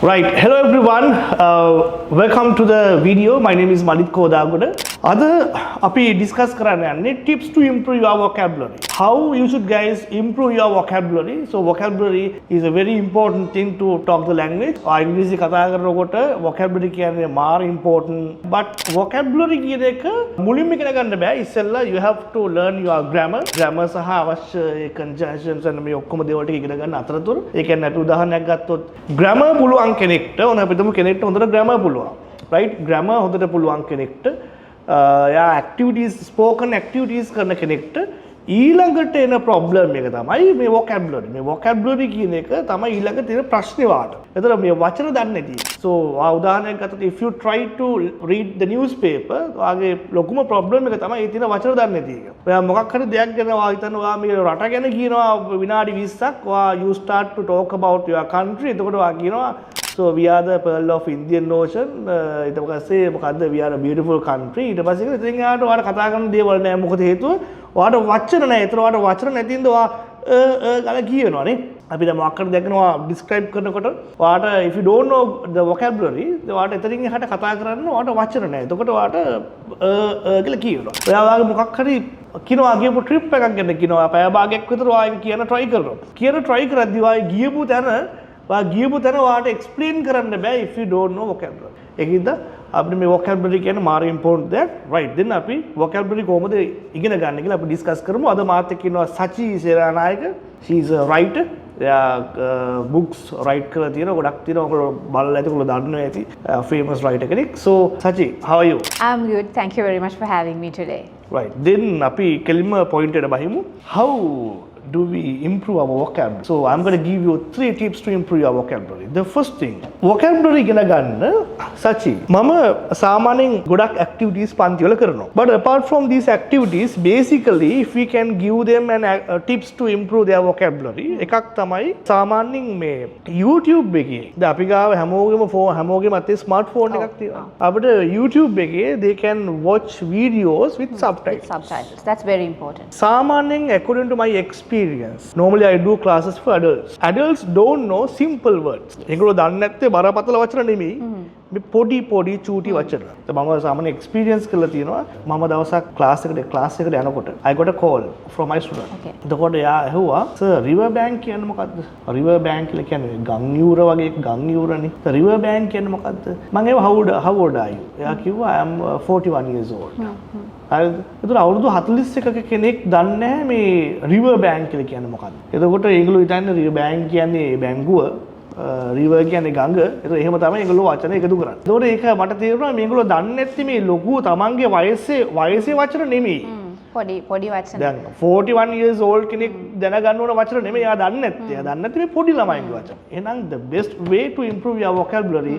Right, hello everyone. Welcome to the video. My name is Madit Kodagoda. Ada api discuss කරන්න යන්නේ tips to improve your vocabulary. How you should guys improve your vocabulary. So vocabulary is a very important thing to talk the language. ඉංග්‍රීසි කතා කරනකොට vocabulary කියන්නේ මාර important. But vocabulary කියන එක මුලින්ම ඉගෙන ගන්න බෑ. ඉස්සෙල්ලා you have to learn your grammar. Grammar සහ අවශ්‍ය conjunctions and මේ ඔක්කොම දේවල් ටික ඉගෙන ගන්න අතරතුර ඒ කියන්නේ අපි උදාහරණයක් ගත්තොත් grammar පුළුවන් කෙනෙක්ට ඕන අපි හිතමු කෙනෙක්ට හොඳට grammar පුළුවන්. Right? Grammar හොඳට පුළුවන් කෙනෙක්ට යා activities spoken activities කරන කෙනෙක්ට ඊළඟට එන problem එක තමයි මේ vocabulary. මේ vocabulary කියන එක තමයි ඊළඟ තියෙන ප්‍රශ්නේ වාට. එතන මේ වචන දන්නේ නැති. So උදාහරණයක් ගත්තොත් if you try to read the newspaper වාගේ ලොකුම problem එක තමයි ඒ තියෙන වචන දන්නේ නැති එක. ඔයා මොකක් හරි දෙයක් ගැන වා හිතනවා මේ රට ගැන කියනවා විනාඩි 20ක් වා you start to talk about your country. එතකොට වා කියනවා so we are the pearl of Indian Ocean. ඊට පස්සේ මොකද්ද we are a beautiful country. ඊට පස්සේ ඉතින් යාට ඔයාලා කතා කරන දේවල් නෑ මොකද හේතුව ඔයාට වචන නෑ. ඒතර ඔයාට වචන නැතිඳ ඔයා ගාලා කියනවානේ. අපි දැන් මොකක් හරි දැක්කනවා describe කරනකොට ඔයාට if you don't know the vocabulary ඔයාට එතනින් එහාට කතා කරන්න ඔයාට වචන නෑ. එතකොට ඔයාට කියලා කියනවා. ඔයා වාගේ මොකක් හරි කියනවා ගියපු trip එකක් ගැන කියනවා පැය භාගයක් විතර ඔයා කියන try කරනවා. කියන try කරද්දී ඔයා ගියපු තැන ගියපු තැන ඔයාට එක්ස්ප්ලেইন කරන්න බෑ if you don't know vocabulary. ඒකින්ද අපිට මේ vocabulary කියන්නේ මාර important දෙයක්. right then අපි vocabulary කොහොමද ඉගෙන ගන්න කියලා අපි ඩිස්කස් කරමු. අද මාත් එක්ක ඉන්නවා Sachi Senanayake. she is a writer. එයා books write කරලා තියෙනවා ගොඩක් තියෙනවා. ඔයගොල්ලෝ බලලා ඇති ඔයගොල්ලෝ දන්නවා ඇති famous writer කෙනෙක්. so Sachi, how are you? I'm good. Thank you very much for having me today. right then අපි කෙලින්ම point එකට බහිමු. how do we improve our vocabulary? So I'm going to give you 3 tips to improve your vocabulary. The first thing, vocabulary ඉගෙන ගන්න සචි මම සාමාන්‍යයෙන් ගොඩක් activities පන්ති වල කරනවා. But apart from these activities, basically if we can give them an tips to improve their vocabulary, එකක් තමයි සාමාන්‍යයෙන් මේ YouTube එකේ දැන් අපි ගාව හැමෝගෙම අතේ smartphone එකක් තියෙනවා. අපිට YouTube එකේ they can watch videos with subtitles. With subtitles. That's very important. සාමාන්‍යයෙන් according to my experience, normally I do classes for adults. Adults don't know simple words. ඒගොල්ලෝ දන්නේ නැත්තේ බරපතල වචන නෙමෙයි. මේ පොඩි චූටි වචන. මම සාමාන්‍ය එක්ස්පීරියන්ස් කරලා තියෙනවා. මම දවසක් ක්ලාස් එකට යනකොට I got a call from my student. එතකොට එයා ඇහුවා sir river bank කියන්නේ මොකද්ද? river bank කියලා කියන්නේ ගම් යූර වගේ ගම් යූරනේ. river bank කියන්නේ මොකද්ද? මම ඒව how old are you? එයා කිව්වා I am 41 years old. හරිද? ඒතර අවුරුදු 41ක කෙනෙක් දන්නේ නැහැ මේ river bank කියලා කියන්නේ මොකද්ද. එතකොට ඒගොල්ලෝ හිතන්නේ river bank කියන්නේ බැංකුව, river කියන්නේ ගඟ. ඒතර එහෙම තමයි ඒගොල්ලෝ වචන එකතු කරන්නේ. ඒතකොට ඒක මට තේරුණා මේගොල්ලෝ දන්නේ නැති මේ ලොකු තමන්ගේ වයසේ වචන නෙමෙයි. පොඩි වචන. දැන් 41 years old කෙනෙක් දැනගන්න ඕන වචන නෙමෙයි. එයා දන්නේ නැත්තේ. එයා දන්නේ නැති මේ පොඩි ළමයින්ගේ වචන. එහෙනම් the best way to improve your vocabulary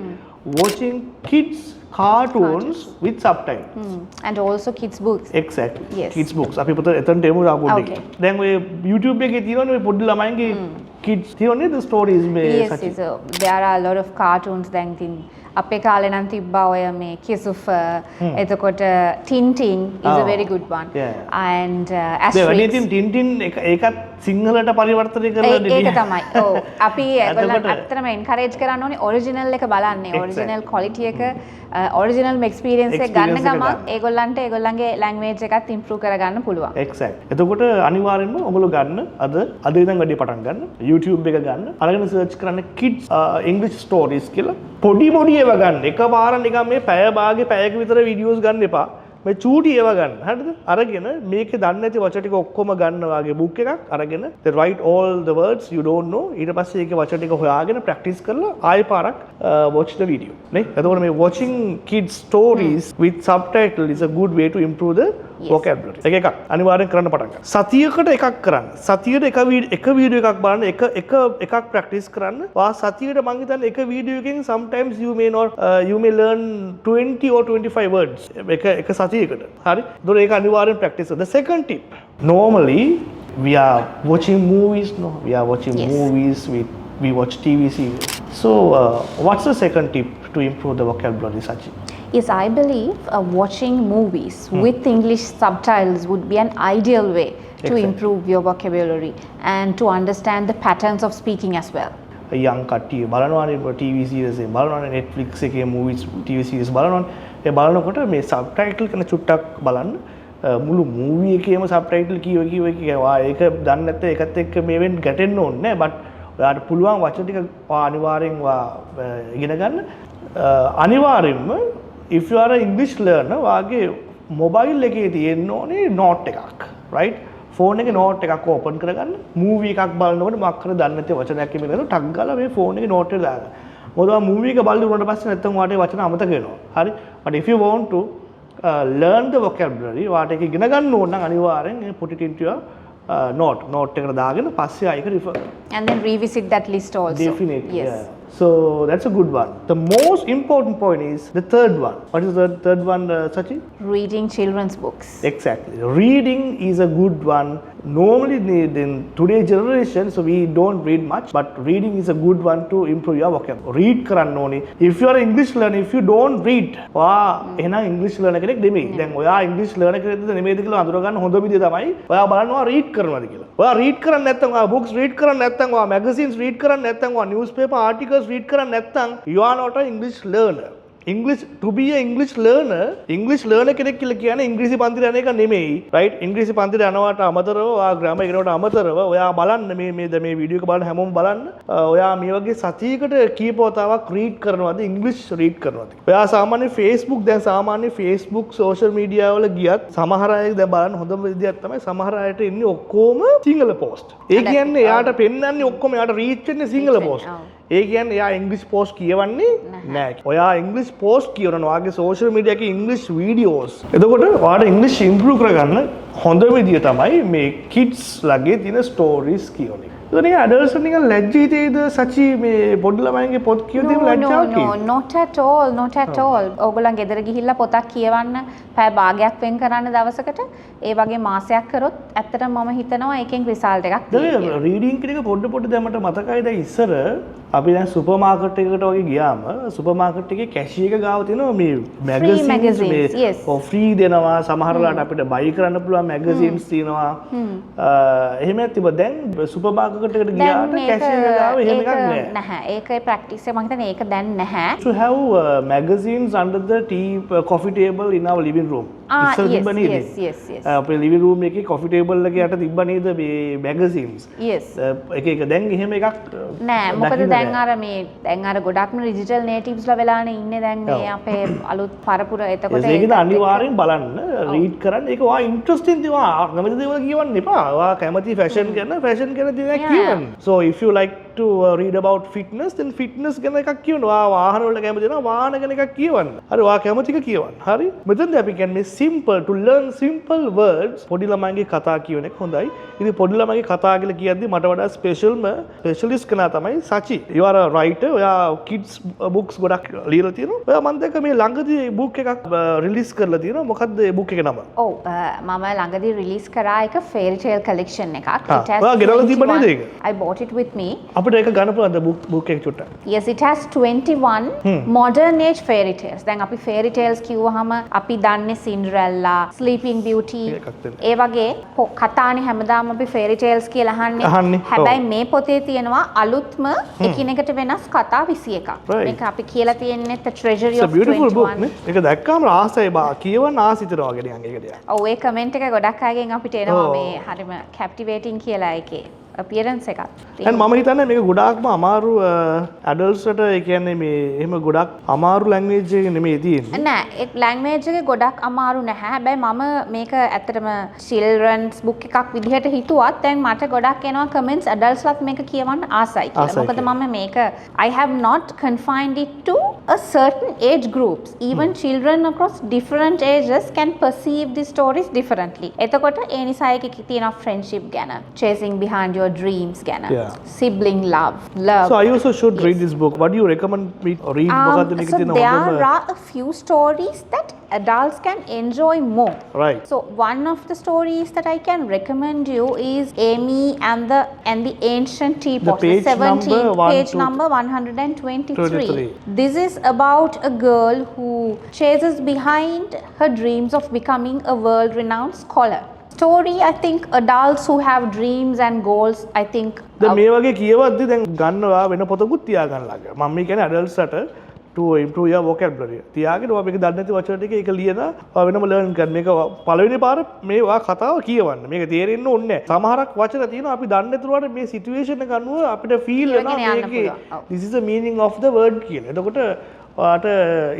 watching kids cartoons with subtitles. And also kids books. Exactly. Yes. Kids books. අපි පොත එතනට එමු රාපොඩ්ඩේ. දැන් ඔය YouTube එකේ තියෙනවනේ මේ පොඩි ළමයින්ගේ kids තියෙනනේ the stories මේ Yes, there are a lot of cartoons දැන් තින් අපේ කාලේ නම් තිබ්බා ඔය මේ Kisufa එතකොට Tintin is a very good one. And Asterix. Tintin ඒකත් සිංහලට පරිවර්තනය කරලා දෙන්නේ. ඒක තමයි. ඔව්. අපි ඒගොල්ලන් අත්‍තරම encourage කරන්න ඕනේ original එක බලන්නේ. Original quality එක original experience එක ගන්න ගමන් ඒගොල්ලන්ට ඒගොල්ලන්ගේ language එකත් improve කරගන්න පුළුවන්. Exact. එතකොට අනිවාර්යෙන්ම ඔයගොල්ලෝ ගන්න අද ඉඳන් වැඩි පටන් ගන්න. YouTube එක ගන්න. අරගෙන search කරන්න kids English stories කියලා. පොඩි ඒවා ගන්න. එකපාර නිකන් මේ පැයක විතර වීඩියෝස් ගන්න එපා. මේ චූටි ඒවා ගන්න. හරිද? අරගෙන මේකේ දන්නේ නැති වචන ටික ඔක්කොම ගන්න වාගේ book එකක් අරගෙන they write all the words you don't know. ඊට පස්සේ ඒකේ වචන ටික හොයාගෙන practice කරලා ආයෙ පාරක් watch the video. නේ? එතකොට මේ watching kids stories with subtitle is a good way to improve the vocabulary. එකක් අනිවාර්යෙන් කරන්න පටන් ගන්න. සතියකට එකක් කරන්න. සතියට එක වීඩියෝ එකක් බලන්න එකක් practice කරන්න. වා සතියට මං හිතන්නේ එක වීඩියෝ එකකින් sometimes you may learn 20 or 25 words. එක සතියකට. හරි? ඒතකොට ඒක අනිවාර්යෙන් practice. The second tip. Normally we are watching movies, no? We are watching movies we watch TV series. So what's the second tip to improve the vocabulary, Sachi? Yes, I believe watching movies with English subtitles would be an ideal way to improve your vocabulary and to understand the patterns of speaking as well. යම් කට්ටිය බලනවානේ TV series එක බලනවානේ Netflix එකේ movies TV series බලනවානේ. ඒ බලනකොට මේ subtitle කරන චුට්ටක් බලන්න මුළු මූවී එකේම සබ්ටයිටල් කියවා ඒක දන්නේ නැත්නම් ඒකත් එක්ක මේවෙන් ගැටෙන්න ඕනේ නෑ බට් ඔයාලට පුළුවන් වචන ටික අනිවාර්යෙන් ඉගෙන ගන්න අනිවාර්යෙන්ම if you are an English learner වාගේ මොබයිල් එකේ තියෙන්න ඕනේ නෝට් එකක් right ෆෝන් එකේ නෝට් එකක් ඕපන් කරගන්න මූවී එකක් බලනකොට මොකක් හරි දන්නේ නැති වචනයක් කියනකොට ටක් ගාලා මේ ෆෝන් එකේ නෝට් එක දාගන්න මොකද මූවී එක බලලා උනට පස්සේ නැත්නම් ඔයාලට වචන අමතක වෙනවා හරි but if you want to learn the vocabulary වාට එක ඉගෙන ගන්න ඕන නම් අනිවාර්යෙන් put it into your note එකට දාගෙන පස්සේ ආයෙක refer and then revisit that list also definitely yes yeah. So that's a good one. The most important point is the third one. What is the third one, Sachi? Reading children's books. Exactly. Reading is a good one. Normally in today's generation, so we don't read much, but reading is a good one to improve your vocabulary. Read karanna ඕනේ. If you are an English learner, if you don't read, එහෙනම් English learner කෙනෙක් නෙමෙයි. දැන් ඔයා English learner කෙනෙක්ද නෙමෙයිද කියලා අඳුර ගන්න හොඳ විදිය තමයි ඔයා බලනවා read කරනවාද කියලා. ඔයා read කරන්නේ නැත්නම් ඔයා books read කරන්නේ නැත්නම් ඔයා magazines read කරන්නේ නැත්නම් ඔයා newspaper articles read කරන්නේ නැත්නම් you are not an English learner. English to be a English learner කෙනෙක් කියලා කියන්නේ ඉංග්‍රීසි පන්තිට යන එක නෙමෙයි right ඉංග්‍රීසි පන්තිට යනවට අමතරව ඔයා ග්‍රාමර් ඉගෙනවට අමතරව ඔයා බලන්න මේ වීඩියෝ එක බලන හැමෝම බලන්න ඔයා මේ වගේ සතියකට කීප වතාවක් රීඩ් කරනවාද ඉංග්‍රීසි රීඩ් කරනවාද ඔයා සාමාන්‍ය Facebook social media වල ගියත් සමහර අය දැන් බලන්න හොඳම විදියක් තමයි සමහර අයට ඉන්නේ ඔක්කොම සිංගල post ඒ කියන්නේ එයාට පෙන්වන්නේ ඔක්කොම එයාට රීච් වෙන්නේ සිංගල post ඒ කියන්නේ එයා ඉංග්‍රීසි post කියවන්නේ නැහැ. ඔයා ඉංග්‍රීසි post කියවනවා වාගේ social media එකේ ඉංග්‍රීසි videos. එතකොට ඔයාට ඉංග්‍රීසි improve කරගන්න හොඳ විදිය තමයි මේ kids ලගේ තියෙන stories කියවන එක. ඒතකොට adults නිකන් ලැජ්ජිතේද සචි මේ පොඩි ළමයින්ගේ පොත් කියවද්දී ලැජ්ජාවක් No, not at all. ඕගොල්ලන් ගෙදර ගිහිල්ලා පොතක් කියවන්න පැය භාගයක් වෙන් කරන්න දවසකට ඒ වගේ මාසයක් කරොත් ඇත්තටම මම හිතනවා ඒකෙන් රිසල්ට් එකක් තියෙනවා. රීඩින් කියන එක පොඩ්ඩ දැන් මට මතකයි දැන් ඉස්සර අපි දැන් සුපර් මාකට් එකකට වගේ ගියාම සුපර් මාකට් එකේ කැෂියර් එක ගාව තියෙනවා මේ මැගසින්ස් මේ ෆ්‍රී දෙනවා සමහර වෙලාවට අපිට බයි කරන්න පුළුවන් මැගසින්ස් තියෙනවා එහෙමත් තිබ්බ දැන් සුපර් මාකට් එකට ගියාට කැෂියර් එක ගාව එහෙම එකක් නැහැ ඒකේ ප්‍රැක්ටිස් එක මම හිතන්නේ ඒක දැන් නැහැ to have magazines under the coffee table in our living room yes අපේ living room එකේ coffee table එකේ යට තිබ්බ නේද මේ magazines yes එක දැන් එහෙම එකක් නෑ මොකද දැන් අර ගොඩක්ම ඩිජිටල් නේටිව්ස් ලා වෙලානේ ඉන්නේ දැන් මේ අපේ අලුත් පරපුර එතකොට ඒකද අනිවාර්යෙන් බලන්න රීඩ් කරන්න ඒක ඔයා ඉන්ටරෙස්ටිං දේවල් කැමති දේවල් කියවන්න එපා ඔයා කැමති ෆැෂන් කරන දේවල් කියවන්න so if you like to read about fitness then fitness ගැන එකක් කියවන්න ඔයා වාහන වලට කැමති නම් වාහන ගැන එකක් කියවන්න හරි ඔයා කැමති එක කියවන්න හරි මෙතනදී අපි කියන්නේ simple to learn simple words පොඩි ළමයින්ගේ කතා කියවන එක හොඳයි ඉතින් පොඩි ළමයින්ගේ කතා කියලා කියද්දි මට වඩා ස්පෙෂලිස්ට් කෙනා තමයි Sachi you are a writer ඔයා kids books ගොඩක් ලියලා තියෙනවා ඔයා මම දැක්ක මේ ළඟදී book එකක් රිලීස් කරලා තියෙනවා මොකද්ද ඒ book එකේ නම ඔව් මම ළඟදී රිලීස් කරා එක fairy tale collection එකක් ඔයා ගෙනල්ලා තිබ්බ නේද ඒක I bought it with me අපිට ඒක ගන්න පුළුවන්ද book එක චුට්ටක් yes it has 21 modern age fairy tales දැන් අපි fairy tales කිව්වහම අපි දන්නේ Cinderella sleeping beauty ඒ වගේ කතානේ හැමදාම අපි fairy tales කියලා අහන්නේ හැබැයි මේ පොතේ තියෙනවා අලුත්ම එකිනෙකට වෙනස් කතා 21ක් මේක අපි කියලා තියෙන්නේ the treasury of 21 ඒක දැක්කම ආසයි බා කියවන්න ආසිතනවා වගේ නිකන් ඒක දිහා ඔව් ඒ කමෙන්ට් එක ගොඩක් අයගෙන් අපිට එනවා මේ හරිම captivating කියලා ඒකේ appearance එකක්. දැන් මම හිතන්නේ මේක ගොඩාක්ම අමාරු adults ට ඒ කියන්නේ මේ එහෙම ගොඩක් අමාරු language එක නෙමෙයි තියෙන්නේ. නෑ ඒ language එක ගොඩක් අමාරු නැහැ. හැබැයි මම මේක ඇත්තටම children's book එකක් විදිහට හිතුවත් දැන් මට ගොඩක් එනවා comments adults ලත් මේක කියවන්න ආසයි කියලා. මොකද මම මේක I have not confined it to a certain age groups. Even children across different ages can perceive the stories differently. එතකොට ඒ නිසා එකේ තියෙනවා friendship ගැන, chasing behind your dreams ගැන, sibling love. So I also should read this book. What do you recommend me read? So there are a few stories that adults can enjoy more. Right. So one of the stories that I can recommend you is Amy and the Ancient Teapot. The page number 123. This is about a girl who chases behind her dreams of becoming a world-renowned scholar. story, I think adults who have dreams and goals, I think දැන් මේ වගේ කියවද්දි දැන් ගන්නවා වෙන පොතකුත් තියාගන්න ළඟ. මම මේ කියන්නේ adultsට to improve your vocabulary. තියාගෙන ඔයා මේක දන්නේ නැති වචන ටික ඒක ලියන ඔයා වෙනම learn කරන්න. මේක පළවෙනි පාර මේ ඔයා කතාව කියවන්න. මේක තේරෙන්න ඕනේ නැහැ. සමහරක් වචන තියෙනවා අපි දන්නේ නැතුවට මේ situation එක අනුව අපිට feel වෙනවා මේකේ this is the meaning of the word කියලා. එතකොට ඔයාට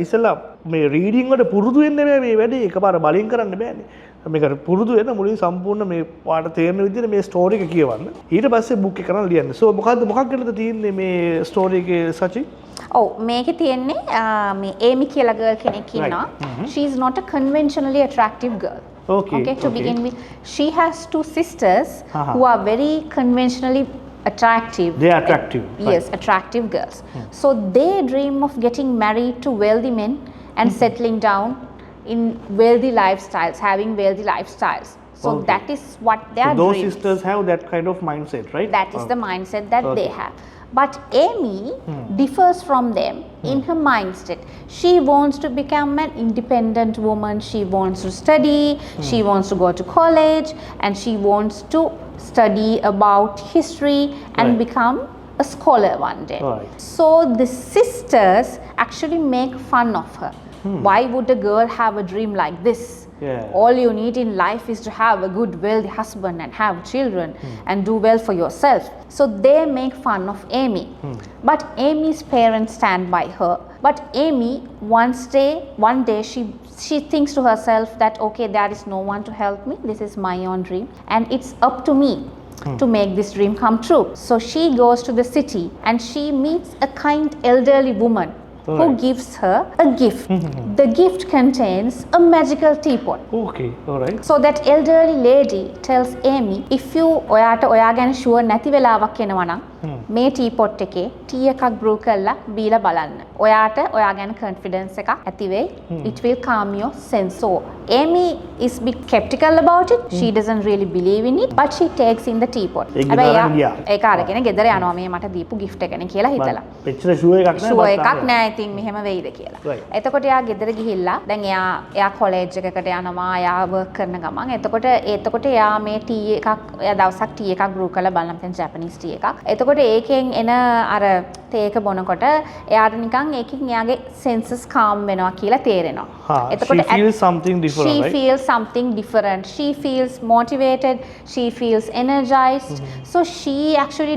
ඉස්සෙල්ලා මේ රීඩින් වලට පුරුදු වෙන්න මේ වැඩේ එකපාර බලින් කරන්න බෑනේ. මේකට පුරුදු වෙන මුලින් සම්පූර්ණ මේ ඔයාට තේරෙන විදිහට මේ ස්ටෝරි එක කියවන්න. ඊට පස්සේ බුක් එක කරන් ලියන්න. සෝ මොකක් ගැනද තියෙන්නේ මේ ස්ටෝරි එකේ සචි? ඔව් මේකේ තියෙන්නේ මේ ඒමි කියලා ගර්ල් කෙනෙක් ඉන්නවා. She is not a conventionally attractive girl. Okay, to begin with, she has two sisters who are very conventionally attractive. They are attractive. Yes, attractive girls. So they dream of getting married to wealthy men and settling down in wealthy lifestyles, having wealthy lifestyles. So that is what they are those dreaming. sisters have that kind of mindset, right? That is the mindset that they have. But Amy differs from them in her mindset. She wants to become an independent woman. She wants to study. She wants to go to college, and she wants to study about history and become a scholar one day. So the sisters actually make fun of her. Why would a girl have a dream like this? All you need in life is to have a good wealthy husband and have children and do well for yourself. So they make fun of Amy. But Amy's parents stand by her. But Amy one day she thinks to herself that okay, there is no one to help me. This is my own dream and it's up to me to make this dream come true. So she goes to the city and she meets a kind elderly woman who gives her a gift. The gift contains a magical teapot. Okay, all right. So that elderly lady tells Amy, if you ඔයාට ඔයා ගැන sure නැති වෙලාවක් එනවා නම් මේ teapot එකේ tea එකක් brew කරලා බීලා බලන්න. ඔයාට ඔයා ගැන confidence එකක් ඇති වෙයි. It will calm your sense. So Amy is a bit skeptical about it. She doesn't really believe in it, but she takes in the teapot. හැබැයි ඒක අරගෙන ගෙදර යනවා මේ මට දීපු gift එකනේ කියලා හිතලා. එච්චර sure එකක් නැහැ. sure එකක් නැහැ. ඉතින් මෙහෙම වෙයිද කියලා. එතකොට එයා ගෙදර ගිහිල්ලා දැන් එයා කොලෙජ් එකකට යනවා. එයා වර්ක් කරන ගමන් එතකොට එයා මේ ටී එකක් එයා දවසක් ටී එකක් බ්‍රූ කරලා බලන්න දැන් ජැපනීස් ටී එකක්. එතකොට ඒකෙන් එන අර තේ එක බොනකොට එයාට නිකන් ඒකෙන් එයාගේ සෙන්සස් කාම් වෙනවා කියලා තේරෙනවා. එතකොට she feels something different, she feels something different. She feels motivated. She feels energized. So she actually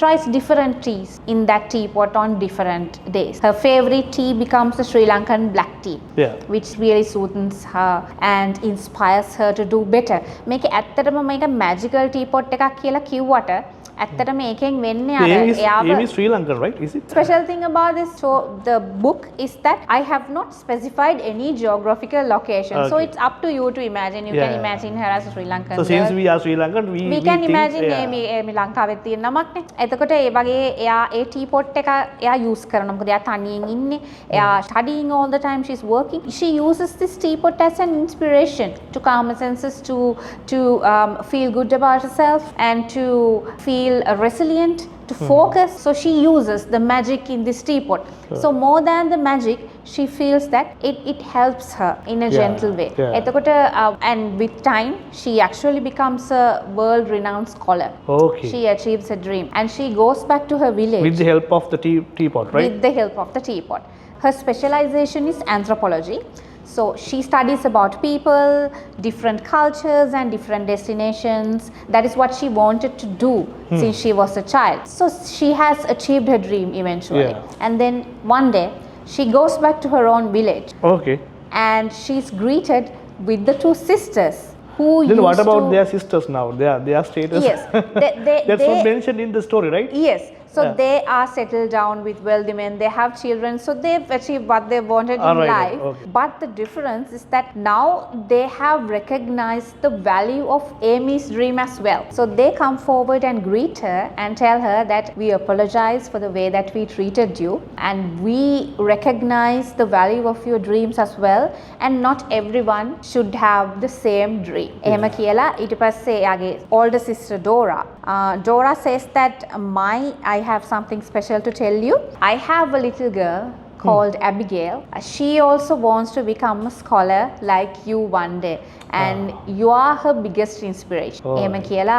tries different teas in that teapot on different days. Her favorite tea becomes the Sri Lankan black tea, which really soothes her and inspires her to do better. මේක ඇත්තටම මේක magical teapot එකක් කියලා කිව්වට ඇත්තටම මේකෙන් වෙන්නේ අර එයාව Amy Sri Lankan, right? Is it? Special thing about this the book is that I have not specified any geographical location. So it's up to you to imagine. You can imagine her as a Sri Lankan So since we are Sri Lankan, we can think, imagine Amy ලංකාවේ තියෙන නමක්නේ. එතකොට ඒ වගේ එයා ඒ teapot එක එයා use කරනවා. මොකද එයා තනියෙන් ඉන්නේ. එයා studying all the time. She's working. She uses this teapot as an inspiration to calm her senses, to feel good about herself and to feel resilient, to focus. So she uses the magic in this teapot. So more than the magic, she feels that it helps her in a gentle way. And with time, she actually becomes a world-renowned scholar. Okay. She achieves her dream and she goes back to her village. With the help of the teapot, right? With the help of the teapot. Her specialization is anthropology. So she studies about people, different cultures and different destinations. That is what she wanted to do since she was a child. So she has achieved her dream eventually. And then one day she goes back to her own village. Okay. And she's greeted with the two sisters who Then what about their sisters now? Their status? Yes. That's not mentioned in the story, right? Yes. So they are settled down with wealthy men. They have children. So they've achieved what they wanted in life. Okay. But the difference is that now they have recognized the value of Amy's dream as well. So they come forward and greet her and tell her that we apologize for the way that we treated you and we recognize the value of your dreams as well, and not everyone should have the same dream. එහෙම කියලා ඊට පස්සේ යාගේ older sister Dora says that I have something special to tell you. I have a little girl called Abigail. She also wants to become a scholar like you one day. And you are her biggest inspiration. එහෙම කියලා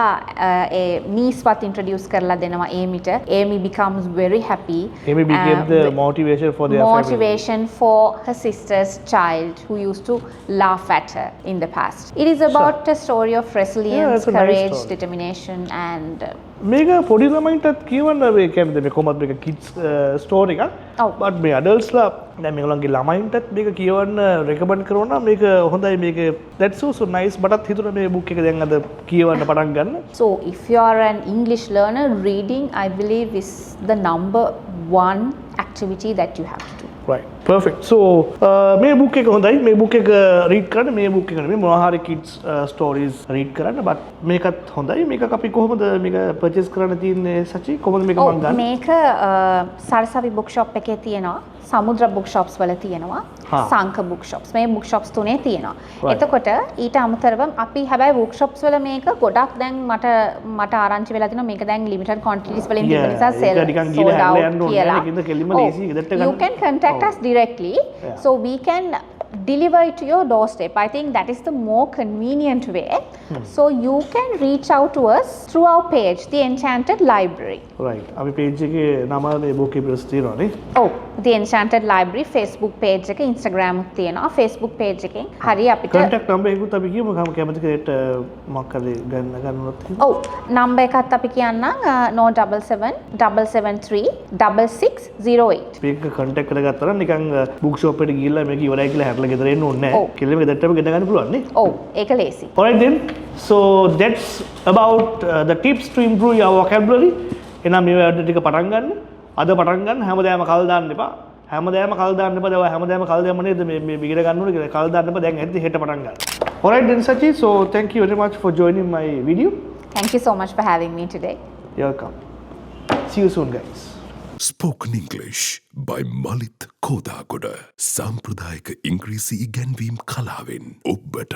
ඒ නීස්වත් introduce කරලා දෙනවා ඒමිට. Amy becomes very happy. Amy became the motivation for their motivation for her sister's child who used to laugh at her in the past. It is about a story of resilience, it's a nice courage, story. determination and මේක පොඩි ළමයින්ටත් කියවන්න මේ කියන්නේ මේ කොහොමද මේක kids story එකක්. ඔව්. බට් මේ අඩල්ට්ස්ලා දැන් මේගොල්ලන්ගේ ළමයින්ටත් මේක කියවන්න රෙකමන්ඩ් කරනවා නම් මේක හොඳයි මේක that's so nice මටත් හිතුණා මේ බුක් එක දැන් අද කියවන්න පටන් ගන්න. So if you are an English learner, reading I believe is the number one activity that you have to do. right perfect so මේ බුක් එක හොඳයි මේ බුක් එක රීඩ් කරන්න මේ බුක් එක නෙමෙයි මොනවා හරි kids stories රීඩ් කරන්න but මේකත් හොඳයි මේක අපි කොහොමද මේක purchase කරන්න තියෙන්නේ සචි කොහොමද මේක මම ගන්න මේක සරසවි බුක් ෂොප් එකේ තියෙනවා සමුද්‍ර බුක් ෂොප්ස් වල තියෙනවා සංක බුක් ෂොප්ස් මේ බුක් ෂොප්ස් තුනේ තියෙනවා. එතකොට ඊට අමතරව අපි හැබැයි බුක් ෂොප්ස් වල මේක ගොඩක් දැන් මට ආරංචි වෙලා තිනවා මේක දැන් ලිමිටඩ් ක්වොන්ටිටිස් වලින් තියෙන නිසා සෙල් sold out කියලා. You can contact us directly so we can deliver it to your doorstep. I think that is the more convenient way. So you can reach out to us through our page, The Enchanted Library. right අපි page එකේ නම මේ book එකේ ප්‍රස් තියෙනවානේ. ඔව් The Enchanted Library Facebook page එක Instagram උත් තියෙනවා. Facebook page එකෙන් හරි අපිට contact number එකකුත් අපි කියමු කැමති කෙනෙක්ට මොකක් හරි ගන්නවත්. ඔව් number එකත් අපි කියන්නම් 077 මේක contact කරගත්තා නම් නිකන් book shop එකට ගිහිල්ලා මේක ඉවරයි කියලා හැරලා ගෙදර එන්න ඕනේ නැහැ. කෙල්ලම ගෙදරටම ගෙද ගන්න පුළුවන් නේ. ඔව් ඒක ලේසි. Alright then, so that's about the tips to improve your vocabulary. එහෙනම් මේ වැඩ ටික පටන් ගන්න. අද පටන් ගන්න හැමදාම කල් දාන්න එපා. හැමදාම කල් දාන්න එපා. දැන් හැමදාම කල් දැම්ම නේද මේ ඉගෙන ගන්න ඕනේ කියලා. කල් දාන්න එපා. දැන් ඇද්දි හෙට පටන් ගන්න. Alright then Sachi, so thank you very much for joining my video. Thank you so much for having me today. You're welcome. See you soon guys. Spoken English by Malit Kodagoda. සාම්ප්‍රදායික ඉංග්‍රීසි ඉගැන්වීම් කලාවෙන් ඔබට